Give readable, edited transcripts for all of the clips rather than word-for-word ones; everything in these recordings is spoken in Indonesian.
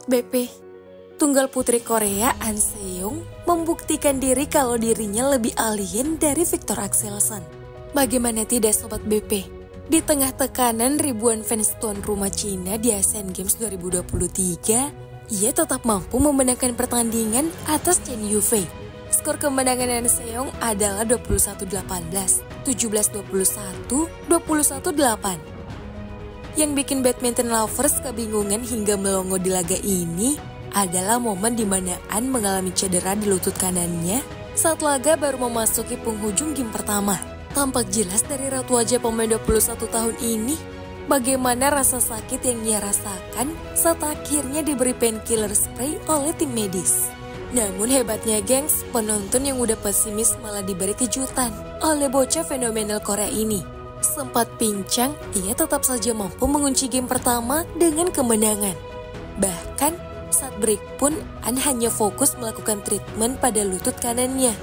BP, tunggal putri Korea An Se-young membuktikan diri kalau dirinya lebih alien dari Victor Axelsen. Bagaimana tidak Sobat BP? Di tengah tekanan ribuan fans tuan rumah Cina di Asian Games 2023, ia tetap mampu memenangkan pertandingan atas Chen Yufei. Skor kemenangan An Se-young adalah 21-18, 17-21, 21-8. Yang bikin badminton lovers kebingungan hingga melongo di laga ini adalah momen di mana An mengalami cedera di lutut kanannya saat laga baru memasuki penghujung game pertama. Tampak jelas dari raut wajah pemain 21 tahun ini bagaimana rasa sakit yang ia rasakan saat akhirnya diberi painkiller spray oleh tim medis. Namun hebatnya gengs, penonton yang udah pesimis malah diberi kejutan oleh bocah fenomenal Korea ini. Sempat pincang, ia tetap saja mampu mengunci game pertama dengan kemenangan. Bahkan saat break pun An hanya fokus melakukan treatment pada lutut kanannya.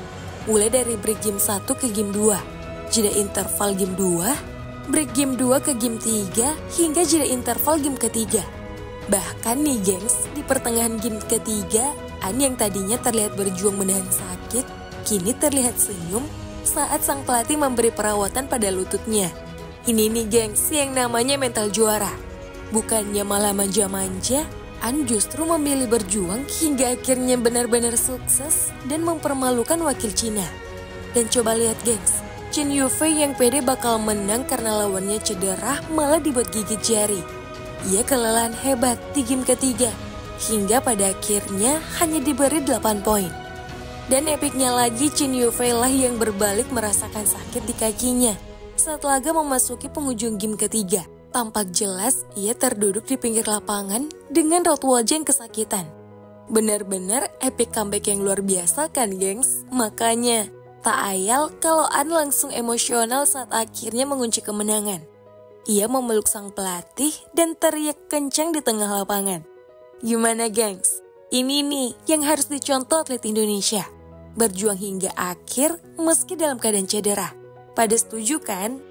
Mulai dari break game 1 ke game 2, jeda interval game 2, break game 2 ke game 3, hingga jeda interval game ketiga. Bahkan nih gengs, di pertengahan game ketiga, An yang tadinya terlihat berjuang menahan sakit, kini terlihat senyum saat sang pelatih memberi perawatan pada lututnya. Ini nih gengs yang namanya mental juara. Bukannya malah manja-manja, An justru memilih berjuang hingga akhirnya benar-benar sukses dan mempermalukan wakil Cina. Dan coba lihat gengs, Chen Yufei yang pede bakal menang karena lawannya cedera malah dibuat gigit jari. Ia kelelahan hebat di game ketiga, hingga pada akhirnya hanya diberi 8 poin. Dan epiknya lagi Chen Yufei lah yang berbalik merasakan sakit di kakinya saat laga memasuki penghujung game ketiga. Tampak jelas ia terduduk di pinggir lapangan dengan raut wajah yang kesakitan. Benar-benar epic comeback yang luar biasa kan gengs? Makanya tak ayal kalau An langsung emosional saat akhirnya mengunci kemenangan. Ia memeluk sang pelatih dan teriak kencang di tengah lapangan. Gimana gengs? Ini nih yang harus dicontoh atlet Indonesia. Berjuang hingga akhir meski dalam keadaan cedera. Pada setuju kan?